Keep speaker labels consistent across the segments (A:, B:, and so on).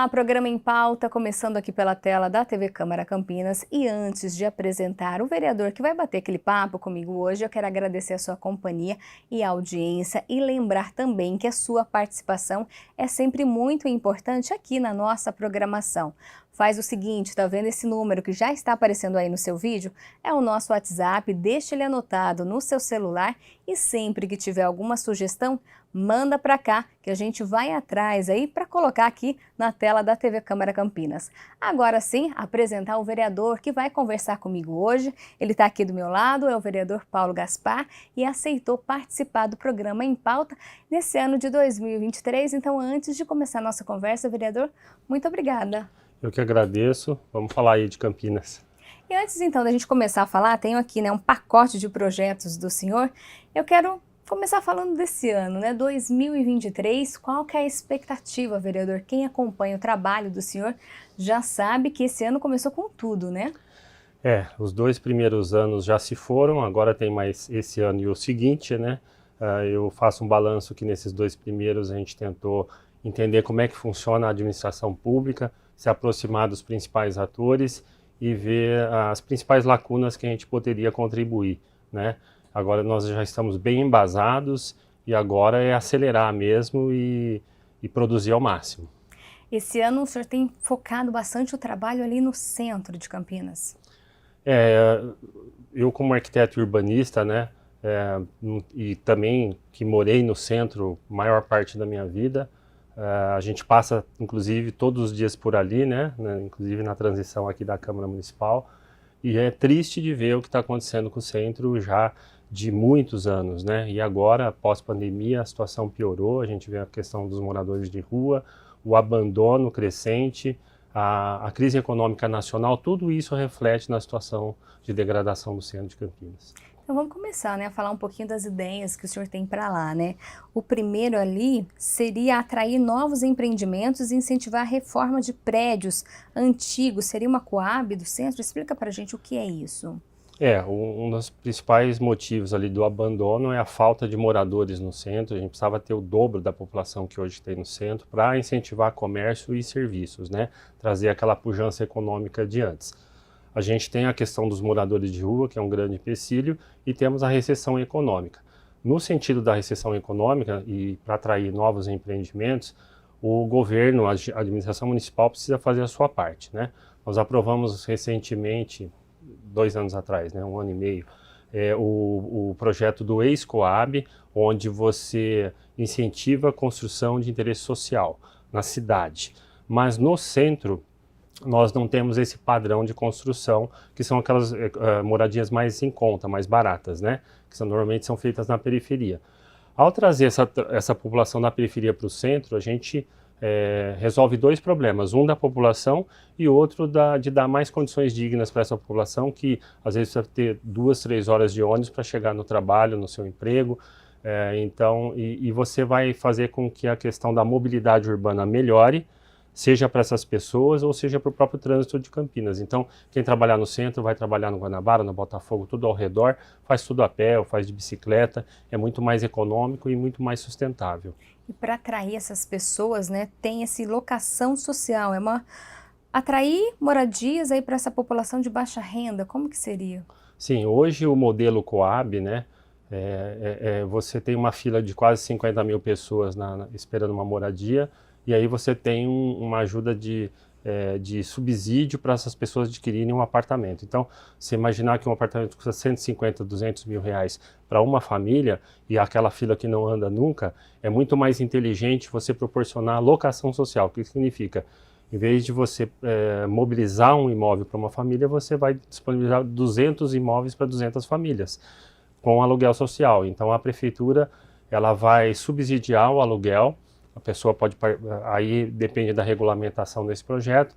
A: Programa em Pauta, começando aqui pela tela da TV Câmara Campinas. E antes de apresentar o vereador que vai bater aquele papo comigo hoje, eu quero agradecer a sua companhia e a audiência e lembrar também que a sua participação é sempre muito importante aqui na nossa programação. Faz o seguinte, tá vendo esse número que já está aparecendo aí no seu vídeo? É o nosso WhatsApp, deixa ele anotado no seu celular e sempre que tiver alguma sugestão, manda para cá que a gente vai atrás aí para colocar aqui na tela da TV Câmara Campinas. Agora sim, apresentar o vereador que vai conversar comigo hoje. Ele está aqui do meu lado, é o vereador Paulo Gaspar e aceitou participar do programa Em Pauta nesse ano de 2023. Então, antes de começar a nossa conversa, vereador, muito obrigada.
B: Eu que agradeço. Vamos falar aí de Campinas.
A: E antes então da gente começar a falar, tenho aqui um pacote de projetos do senhor. Eu quero começar falando desse ano, 2023, qual que é a expectativa, vereador? Quem acompanha o trabalho do senhor já sabe que esse ano começou com tudo, né?
B: Os 2 primeiros anos já se foram, agora tem mais esse ano e o seguinte, né? Eu faço um balanço que nesses 2 primeiros a gente tentou entender como é que funciona a administração pública, se aproximar dos principais atores e ver as principais lacunas que a gente poderia contribuir, né? Agora nós já estamos bem embasados e agora é acelerar mesmo e produzir ao máximo.
A: Esse ano o senhor tem focado bastante o trabalho ali no centro de Campinas.
B: Eu como arquiteto urbanista, né, e também que morei no centro maior parte da minha vida, a gente passa, inclusive, todos os dias por ali, né, inclusive na transição aqui da Câmara Municipal, e é triste de ver o que está acontecendo com o centro já de muitos anos, né, e agora, pós-pandemia, a situação piorou, a gente vê a questão dos moradores de rua, o abandono crescente, a crise econômica nacional, tudo isso reflete na situação de degradação do centro de Campinas.
A: Então vamos começar, a falar um pouquinho das ideias que o senhor tem para lá, O primeiro ali seria atrair novos empreendimentos e incentivar a reforma de prédios antigos. Seria uma Coab do centro? Explica para a gente o que é isso.
B: Um dos principais motivos ali do abandono é a falta de moradores no centro. A gente precisava ter o dobro da população que hoje tem no centro para incentivar comércio e serviços, né? Trazer aquela pujança econômica de antes. A gente tem a questão dos moradores de rua, que é um grande empecilho, e temos a recessão econômica. No sentido da recessão econômica e para atrair novos empreendimentos, o governo, a administração municipal precisa fazer a sua parte, né? Nós aprovamos recentemente, 2 anos atrás, 1 ano e meio, o projeto do ex-Coab, onde você incentiva a construção de interesse social na cidade. Mas no centro, nós não temos esse padrão de construção, que são aquelas moradias mais em conta, mais baratas, né? Que normalmente são feitas na periferia. Ao trazer essa população da periferia para o centro, a gente resolve 2 problemas, um da população e outro de dar mais condições dignas para essa população, que às vezes precisa ter 2, 3 horas de ônibus para chegar no trabalho, no seu emprego. Então, você vai fazer com que a questão da mobilidade urbana melhore, seja para essas pessoas ou seja para o próprio trânsito de Campinas. Então, quem trabalhar no centro vai trabalhar no Guanabara, no Botafogo, tudo ao redor, faz tudo a pé ou faz de bicicleta, é muito mais econômico e muito mais sustentável.
A: E para atrair essas pessoas, tem esse locação social, atrair moradias aí para essa população de baixa renda, como que seria?
B: Sim, hoje o modelo Coab, você tem uma fila de quase 50 mil pessoas esperando uma moradia, e aí você tem uma ajuda de subsídio para essas pessoas adquirirem um apartamento. Então, se imaginar que um apartamento custa 150, 200 mil reais para uma família, e aquela fila que não anda nunca, é muito mais inteligente você proporcionar locação social. O que significa? Em vez de você mobilizar um imóvel para uma família, você vai disponibilizar 200 imóveis para 200 famílias, com aluguel social. Então, a prefeitura ela vai subsidiar o aluguel. A pessoa pode, aí depende da regulamentação desse projeto,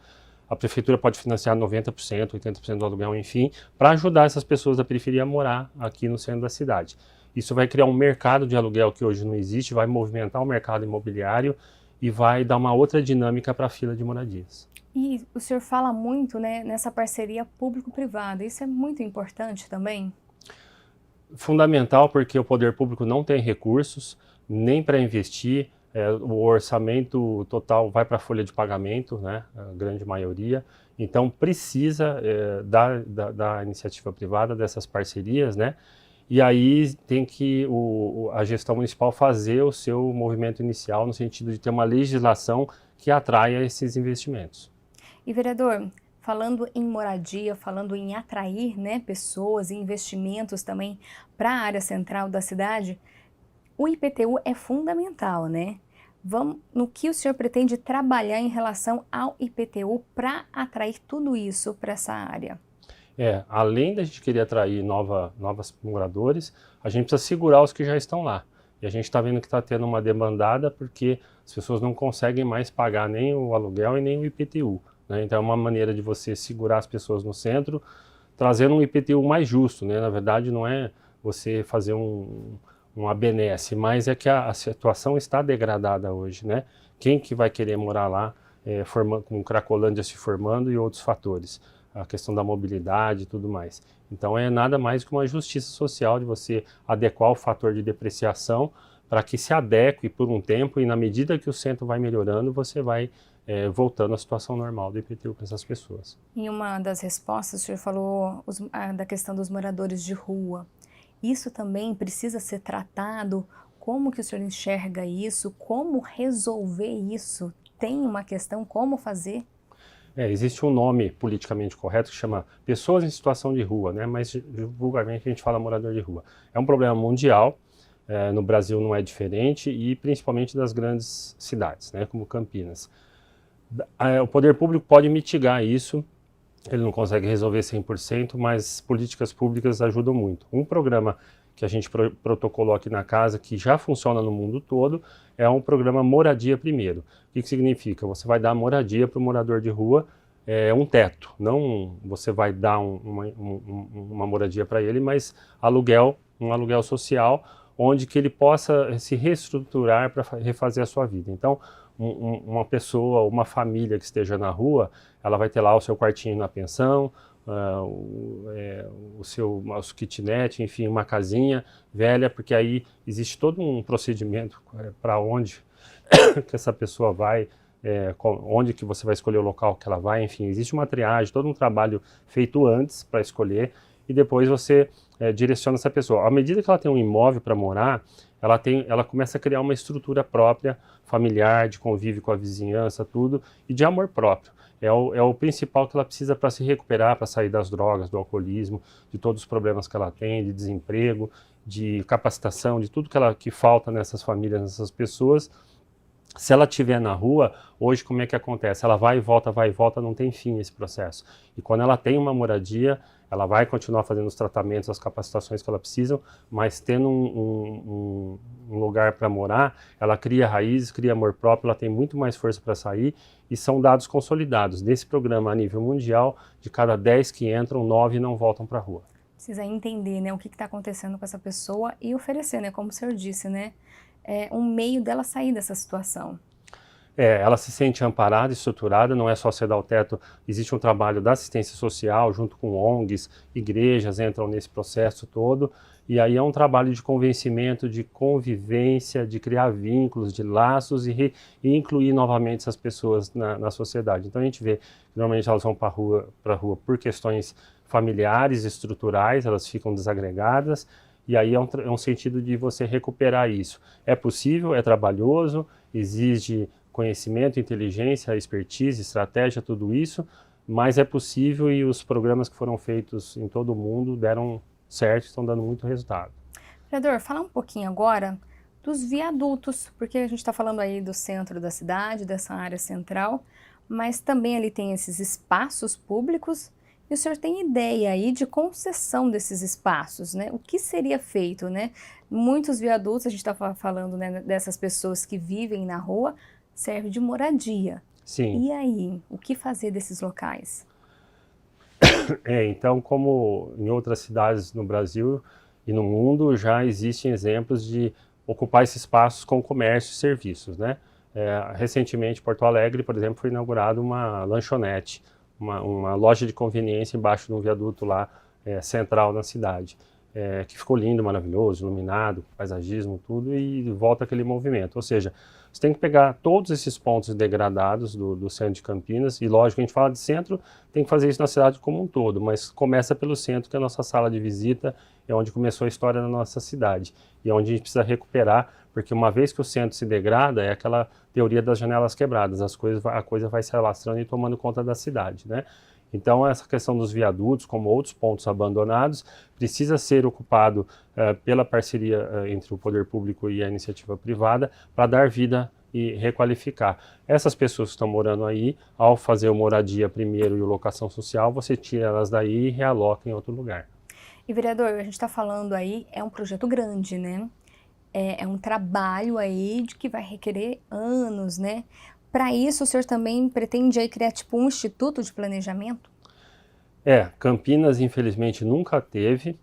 B: a prefeitura pode financiar 90%, 80% do aluguel, enfim, para ajudar essas pessoas da periferia a morar aqui no centro da cidade. Isso vai criar um mercado de aluguel que hoje não existe, vai movimentar o mercado imobiliário e vai dar uma outra dinâmica para a fila de moradias.
A: E o senhor fala muito nessa parceria público-privada, isso é muito importante também?
B: Fundamental, porque o poder público não tem recursos nem para investir. o orçamento total vai para a folha de pagamento, né, a grande maioria. Então precisa da iniciativa privada, dessas parcerias, né? E aí tem que a gestão municipal fazer o seu movimento inicial no sentido de ter uma legislação que atraia esses investimentos.
A: E vereador, falando em moradia, falando em atrair, né, pessoas e investimentos também para a área central da cidade, o IPTU é fundamental, né? No que o senhor pretende trabalhar em relação ao IPTU para atrair tudo isso para essa área?
B: Além da gente querer atrair novos moradores, a gente precisa segurar os que já estão lá. E a gente está vendo que está tendo uma demandada porque as pessoas não conseguem mais pagar nem o aluguel e nem o IPTU, né? Então é uma maneira de você segurar as pessoas no centro, trazendo um IPTU mais justo, né? Na verdade não é você fazer uma benesse, mas é que a situação está degradada hoje, né? Quem que vai querer morar lá, com Cracolândia se formando e outros fatores? A questão da mobilidade e tudo mais. Então é nada mais que uma justiça social de você adequar o fator de depreciação para que se adeque por um tempo e na medida que o centro vai melhorando, você vai voltando à situação normal do IPTU para essas pessoas.
A: Em uma das respostas, o senhor falou da questão dos moradores de rua. Isso também precisa ser tratado? Como que o senhor enxerga isso? Como resolver isso? Tem uma questão como fazer?
B: Existe um nome politicamente correto que chama pessoas em situação de rua, né? Mas vulgarmente a gente fala morador de rua. É um problema mundial, no Brasil não é diferente e principalmente das grandes cidades, né? Como Campinas. O poder público pode mitigar isso, ele não consegue resolver 100%, mas políticas públicas ajudam muito. Um programa que a gente protocolou aqui na casa, que já funciona no mundo todo, é um programa Moradia Primeiro. O que significa? Você vai dar moradia para o morador de rua, um teto. Não você vai dar uma moradia para ele, mas um aluguel social, onde que ele possa se reestruturar para refazer a sua vida. Então, uma pessoa, uma família que esteja na rua, ela vai ter lá o seu quartinho na pensão, o seu kitnet, enfim, uma casinha velha, porque aí existe todo um procedimento para onde que essa pessoa vai, onde que você vai escolher o local que ela vai, enfim, existe uma triagem, todo um trabalho feito antes para escolher e depois você direciona essa pessoa. À medida que ela tem um imóvel para morar, ela começa a criar uma estrutura própria, familiar, de convívio com a vizinhança, tudo, e de amor próprio. É o principal que ela precisa para se recuperar, para sair das drogas, do alcoolismo, de todos os problemas que ela tem, de desemprego, de capacitação, de tudo que falta nessas famílias, nessas pessoas. Se ela estiver na rua, hoje como é que acontece? Ela vai e volta, não tem fim esse processo. E quando ela tem uma moradia, ela vai continuar fazendo os tratamentos, as capacitações que ela precisa, mas tendo um lugar para morar, ela cria raízes, cria amor próprio, ela tem muito mais força para sair e são dados consolidados. Nesse programa a nível mundial, de cada 10 que entram, 9 não voltam para a rua.
A: Precisa entender, né, o que está acontecendo com essa pessoa e oferecer, né, como o senhor disse, né, um meio dela sair dessa situação.
B: Ela se sente amparada, estruturada, não é só você dar o teto, existe um trabalho da assistência social, junto com ONGs, igrejas entram nesse processo todo, e aí é um trabalho de convencimento, de convivência, de criar vínculos, de laços e incluir novamente essas pessoas na sociedade. Então a gente vê que normalmente elas vão para a rua por questões familiares, estruturais, elas ficam desagregadas, e aí é um sentido de você recuperar isso. É possível, é trabalhoso, exige conhecimento, inteligência, expertise, estratégia, tudo isso, mas é possível e os programas que foram feitos em todo o mundo deram certo, estão dando muito resultado.
A: Vereador, falar um pouquinho agora dos viadutos, porque a gente está falando aí do centro da cidade, dessa área central, mas também ali tem esses espaços públicos e o senhor tem ideia aí de concessão desses espaços, né? O que seria feito, né? Muitos viadutos, a gente está falando, né, dessas pessoas que vivem na rua, serve de moradia.
B: Sim.
A: E aí, o que fazer desses locais?
B: Então, como em outras cidades no Brasil e no mundo, já existem exemplos de ocupar esses espaços com comércio e serviços, né? Recentemente, em Porto Alegre, por exemplo, foi inaugurada uma lanchonete, uma loja de conveniência embaixo de um viaduto lá, central na cidade. que ficou lindo, maravilhoso, iluminado, paisagismo, tudo, e volta aquele movimento. Ou seja, você tem que pegar todos esses pontos degradados do centro de Campinas, e lógico, a gente fala de centro, tem que fazer isso na cidade como um todo, mas começa pelo centro, que é a nossa sala de visita, é onde começou a história da nossa cidade, e é onde a gente precisa recuperar, porque uma vez que o centro se degrada, é aquela teoria das janelas quebradas, a coisa vai se alastrando e tomando conta da cidade, né? Então, essa questão dos viadutos, como outros pontos abandonados, precisa ser ocupado pela parceria entre o poder público e a iniciativa privada para dar vida e requalificar. Essas pessoas que estão morando aí, ao fazer o moradia primeiro e o locação social, você tira elas daí e realoca em outro lugar.
A: E vereador, a gente está falando aí, é um projeto grande, né? É um trabalho aí de que vai requerer anos, né? Para isso, o senhor também pretende aí criar tipo um instituto de planejamento?
B: Campinas infelizmente nunca teve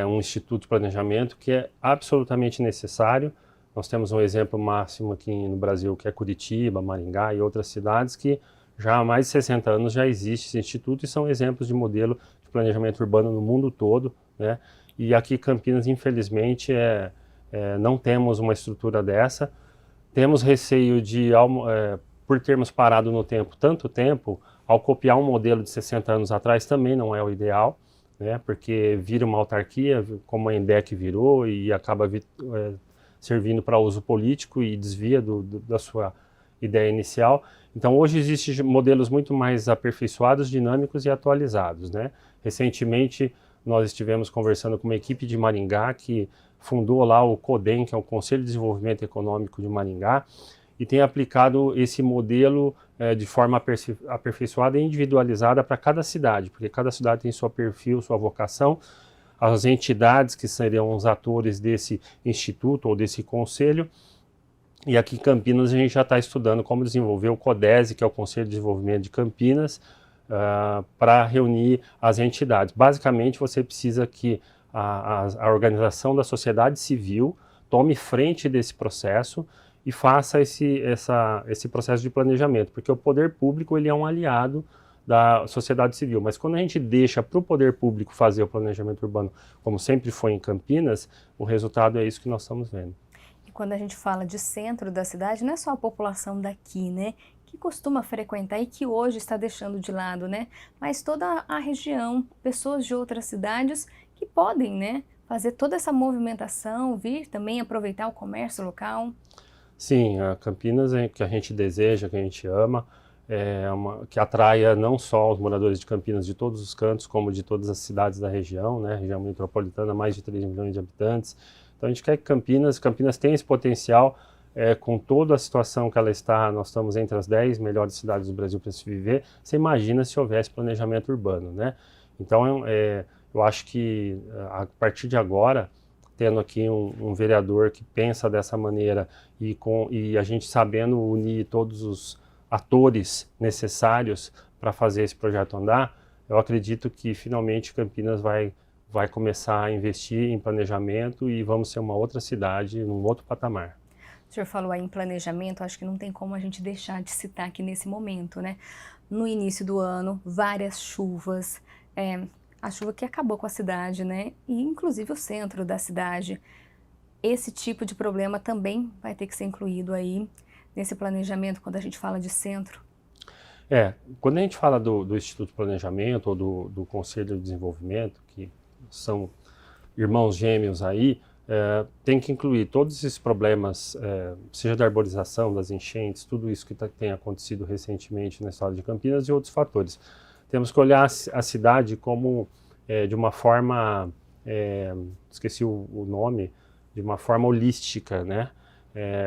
B: um instituto de planejamento, que é absolutamente necessário. Nós temos um exemplo máximo aqui no Brasil, que é Curitiba, Maringá e outras cidades que já há mais de 60 anos já existe esse instituto e são exemplos de modelo de planejamento urbano no mundo todo, né? E aqui Campinas, infelizmente, não temos uma estrutura dessa. Temos receio de, por termos parado no tempo tanto tempo, ao copiar um modelo de 60 anos atrás também não é o ideal, né? Porque vira uma autarquia, como a ENDEC virou, e acaba servindo para uso político e desvia da sua ideia inicial. Então hoje existem modelos muito mais aperfeiçoados, dinâmicos e atualizados, né? Recentemente nós estivemos conversando com uma equipe de Maringá que fundou lá o CODEM, que é o Conselho de Desenvolvimento Econômico de Maringá, e tem aplicado esse modelo de forma aperfeiçoada e individualizada para cada cidade, porque cada cidade tem seu perfil, sua vocação. As entidades que seriam os atores desse instituto ou desse conselho, e aqui em Campinas a gente já está estudando como desenvolver o CODESE, que é o Conselho de Desenvolvimento de Campinas, para reunir as entidades. Basicamente você precisa que a organização da sociedade civil tome frente desse processo e faça esse processo de planejamento, porque o poder público ele é um aliado da sociedade civil, mas quando a gente deixa para o poder público fazer o planejamento urbano, como sempre foi em Campinas, o resultado é isso que nós estamos vendo.
A: E quando a gente fala de centro da cidade, não é só a população daqui, né, que costuma frequentar e que hoje está deixando de lado, né, mas toda a região, pessoas de outras cidades que podem, né, fazer toda essa movimentação, vir também aproveitar o comércio local.
B: Sim, a Campinas que a gente deseja, que a gente ama, que atraia não só os moradores de Campinas de todos os cantos, como de todas as cidades da região, né? Região metropolitana, mais de 3 milhões de habitantes. Então a gente quer que Campinas tem esse potencial, com toda a situação que ela está, nós estamos entre as 10 melhores cidades do Brasil para se viver. Você imagina se houvesse planejamento urbano, né? Então eu acho que a partir de agora, tendo aqui um vereador que pensa dessa maneira e a gente sabendo unir todos os atores necessários para fazer esse projeto andar, eu acredito que finalmente Campinas vai começar a investir em planejamento e vamos ser uma outra cidade, num outro patamar.
A: O senhor falou aí em planejamento, acho que não tem como a gente deixar de citar aqui nesse momento, né? No início do ano, várias chuvas, a chuva que acabou com a cidade, né? E inclusive o centro da cidade. Esse tipo de problema também vai ter que ser incluído aí nesse planejamento quando a gente fala de centro.
B: Quando a gente fala do Instituto de Planejamento ou do Conselho de Desenvolvimento, que são irmãos gêmeos aí, tem que incluir todos esses problemas, seja da arborização, das enchentes, tudo isso que tem acontecido recentemente na história de Campinas e outros fatores. Temos que olhar a cidade como, de uma forma, esqueci o nome, de uma forma holística, né?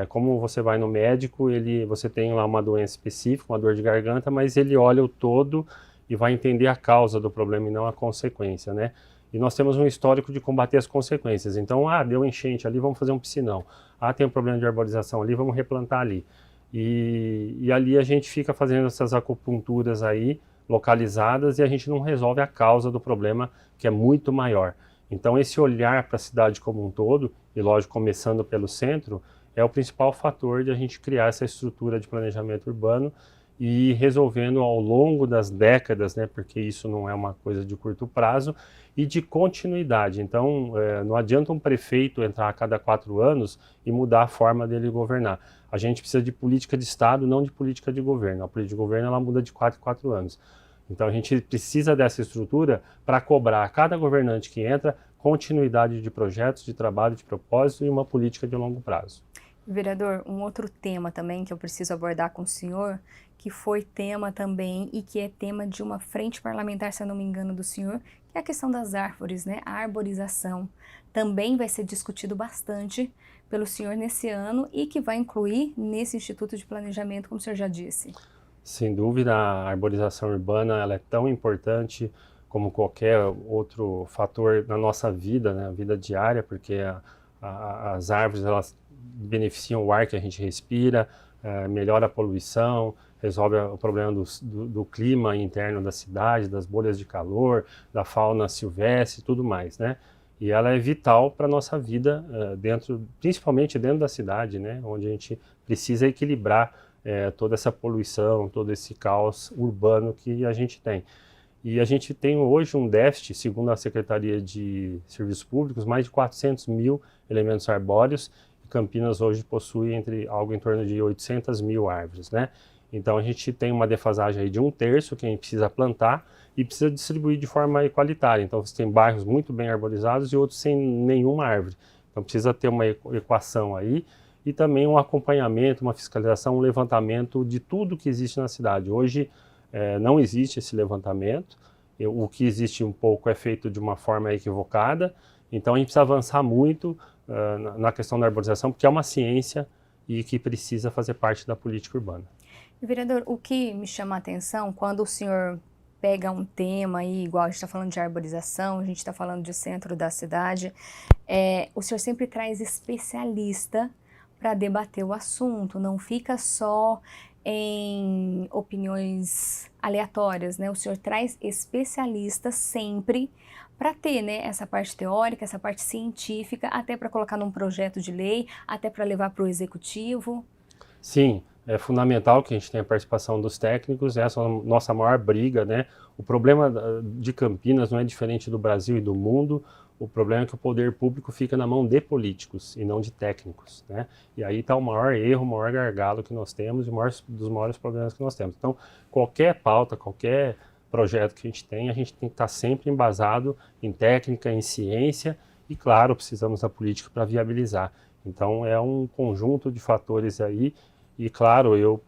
B: Como você vai no médico, você tem lá uma doença específica, uma dor de garganta, mas ele olha o todo e vai entender a causa do problema e não a consequência, né? E nós temos um histórico de combater as consequências. Então, deu enchente ali, vamos fazer um piscinão. Tem um problema de arborização ali, vamos replantar ali. E ali a gente fica fazendo essas acupunturas aí, localizadas, e a gente não resolve a causa do problema, que é muito maior. Então esse olhar para a cidade como um todo, e lógico, começando pelo centro, é o principal fator de a gente criar essa estrutura de planejamento urbano e resolvendo ao longo das décadas, né, porque isso não é uma coisa de curto prazo, e de continuidade. Então, não adianta um prefeito entrar a cada 4 anos e mudar a forma dele governar. A gente precisa de política de Estado, não de política de governo. A política de governo ela muda de 4 em 4 anos. Então, a gente precisa dessa estrutura para cobrar a cada governante que entra continuidade de projetos, de trabalho, de propósito e uma política de longo prazo.
A: Vereador, um outro tema também que eu preciso abordar com o senhor, que foi tema também e que é tema de uma frente parlamentar, se eu não me engano, do senhor, que é a questão das árvores, né? A arborização. Também vai ser discutido bastante pelo senhor nesse ano e que vai incluir nesse Instituto de Planejamento, como o senhor já disse.
B: Sem dúvida, a arborização urbana ela é tão importante como qualquer outro fator na nossa vida, né? A vida diária, porque as árvores elas beneficiam o ar que a gente respira, melhora a poluição, resolve o problema do clima interno da cidade, das bolhas de calor, da fauna silvestre e tudo mais, né? E ela é vital para a nossa vida, principalmente dentro da cidade, né? Onde a gente precisa equilibrar toda essa poluição, todo esse caos urbano que a gente tem. E a gente tem hoje um déficit, segundo a Secretaria de Serviços Públicos, mais de 400 mil elementos arbóreos. Campinas hoje possui algo em torno de 800 mil árvores, né? Então a gente tem uma defasagem aí de 1/3 que a gente precisa plantar e precisa distribuir de forma igualitária. Então você tem bairros muito bem arborizados e outros sem nenhuma árvore. Então precisa ter uma equação aí e também um acompanhamento, uma fiscalização, um levantamento de tudo que existe na cidade. Hoje não existe esse levantamento, o que existe um pouco é feito de uma forma equivocada, então a gente precisa avançar muito na questão da arborização, porque é uma ciência e que precisa fazer parte da política urbana.
A: Vereador, o que me chama a atenção quando o senhor pega um tema aí, igual a gente está falando de arborização, a gente está falando de centro da cidade, o senhor sempre traz especialista para debater o assunto, não fica só em opiniões aleatórias, né? O senhor traz especialistas sempre para ter, né, essa parte teórica, essa parte científica, até para colocar num projeto de lei, até para levar para o executivo.
B: Sim, é fundamental que a gente tenha a participação dos técnicos, essa é a nossa maior briga, né? O problema de Campinas não é diferente do Brasil e do mundo, o problema é que o poder público fica na mão de políticos e não de técnicos, né? E aí está o maior erro, o maior gargalo que nós temos e dos maiores problemas que nós temos. Então, qualquer pauta, qualquer projeto que a gente tem que estar sempre embasado em técnica, em ciência e, claro, precisamos da política para viabilizar. Então, é um conjunto de fatores aí e, claro, eu,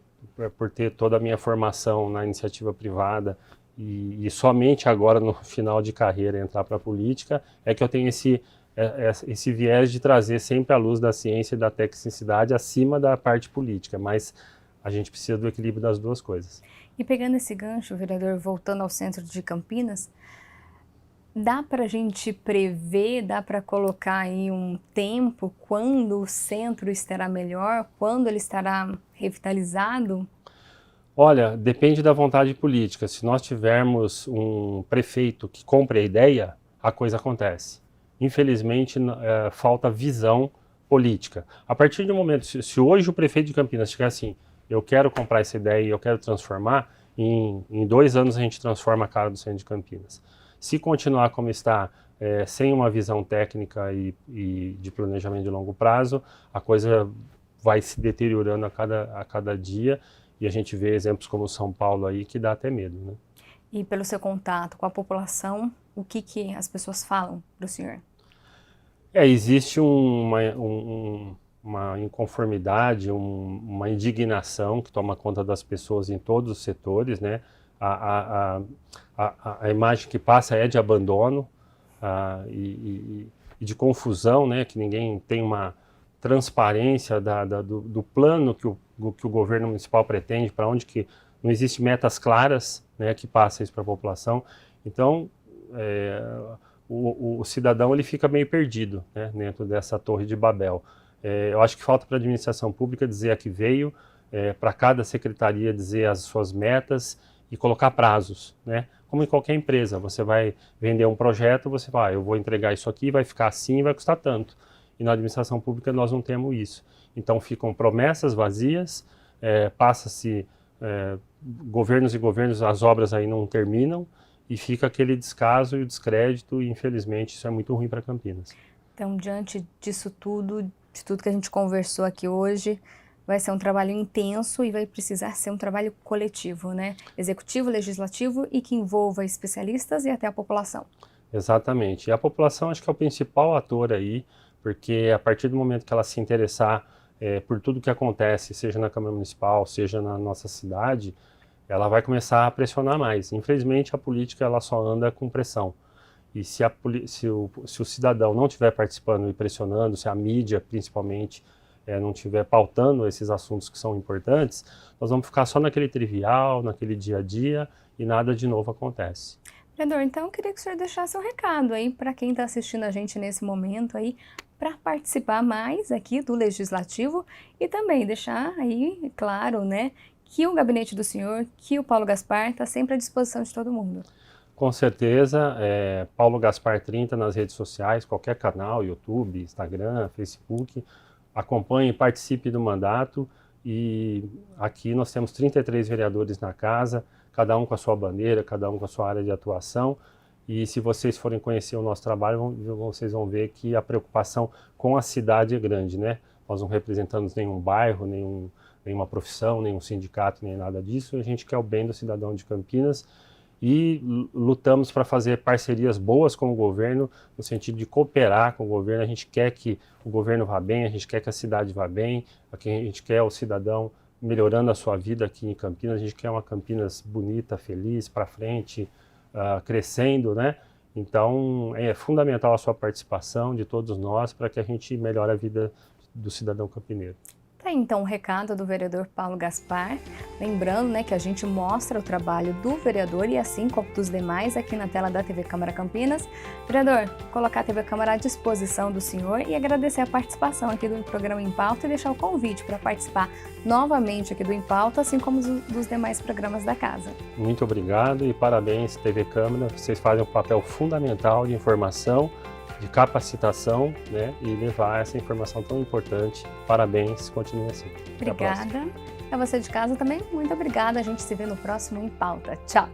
B: por ter toda a minha formação na iniciativa privada e somente agora no final de carreira entrar para a política, é que eu tenho esse viés de trazer sempre a luz da ciência e da tecnicidade acima da parte política, mas a gente precisa do equilíbrio das duas coisas.
A: E pegando esse gancho, vereador, voltando ao centro de Campinas, dá para a gente prever, dá para colocar aí um tempo quando o centro estará melhor, quando ele estará revitalizado?
B: Olha, depende da vontade política. Se nós tivermos um prefeito que compre a ideia, a coisa acontece. Infelizmente, falta visão política. A partir do momento, se hoje o prefeito de Campinas estiver assim, eu quero comprar essa ideia e eu quero transformar, em 2 anos a gente transforma a cara do centro de Campinas. Se continuar como está, sem uma visão técnica e de planejamento de longo prazo, a coisa vai se deteriorando a cada dia. E a gente vê exemplos como São Paulo aí que dá até medo, né?
A: E pelo seu contato com a população, o que as pessoas falam para o senhor?
B: Existe uma inconformidade, uma indignação que toma conta das pessoas em todos os setores, né? A imagem que passa é de abandono e de confusão, né? Que ninguém tem uma transparência do plano que o governo municipal pretende, para onde que não existe metas claras, né, que passem isso para a população. Então, o cidadão ele fica meio perdido, né, dentro dessa torre de Babel. Eu acho que falta para a administração pública dizer a que veio, para cada secretaria dizer as suas metas e colocar prazos, né? Como em qualquer empresa, você vai vender um projeto, você vai, eu vou entregar isso aqui, vai ficar assim, vai custar tanto. E na administração pública nós não temos isso. Então ficam promessas vazias, passa-se governos e governos, as obras aí não terminam e fica aquele descaso e o descrédito, e infelizmente isso é muito ruim para Campinas.
A: Então, diante disso tudo, de tudo que a gente conversou aqui hoje, vai ser um trabalho intenso e vai precisar ser um trabalho coletivo, né? Executivo, legislativo e que envolva especialistas e até a população.
B: Exatamente. E a população acho que é o principal ator aí, porque a partir do momento que ela se interessar por tudo que acontece, seja na Câmara Municipal, seja na nossa cidade, ela vai começar a pressionar mais. Infelizmente, a política ela só anda com pressão. E se o cidadão não estiver participando e pressionando, se a mídia, principalmente, não estiver pautando esses assuntos que são importantes, nós vamos ficar só naquele trivial, naquele dia a dia, e nada de novo acontece.
A: Vereador, então eu queria que o senhor deixasse um recado aí para quem está assistindo a gente nesse momento aí, para participar mais aqui do Legislativo e também deixar aí, claro, né, que o gabinete do senhor, que o Paulo Gaspar está sempre à disposição de todo mundo.
B: Com certeza, Paulo Gaspar 30 nas redes sociais, qualquer canal, YouTube, Instagram, Facebook, acompanhe, participe do mandato, e aqui nós temos 33 vereadores na casa, cada um com a sua bandeira, cada um com a sua área de atuação, e se vocês forem conhecer o nosso trabalho, vocês vão ver que a preocupação com a cidade é grande, né? Nós não representamos nenhum bairro, nenhuma profissão, nenhum sindicato, nem nada disso, a gente quer o bem do cidadão de Campinas, e lutamos para fazer parcerias boas com o governo, no sentido de cooperar com o governo. A gente quer que o governo vá bem, a gente quer que a cidade vá bem, a gente quer o cidadão melhorando a sua vida aqui em Campinas, a gente quer uma Campinas bonita, feliz, para frente, crescendo, né? Então é fundamental a sua participação de todos nós para que a gente melhore a vida do cidadão campineiro.
A: Tá aí então o recado do vereador Paulo Gaspar, lembrando, né, que a gente mostra o trabalho do vereador e assim como dos demais aqui na tela da TV Câmara Campinas. Vereador, colocar a TV Câmara à disposição do senhor e agradecer a participação aqui do programa Em Pauta e deixar o convite para participar novamente aqui do Em Pauta, assim como dos demais programas da casa.
B: Muito obrigado e parabéns TV Câmara, vocês fazem um papel fundamental de informação, de capacitação, né, e levar essa informação tão importante. Parabéns, continue assim.
A: Obrigada. A você de casa também, muito obrigada. A gente se vê no próximo Em Pauta. Tchau!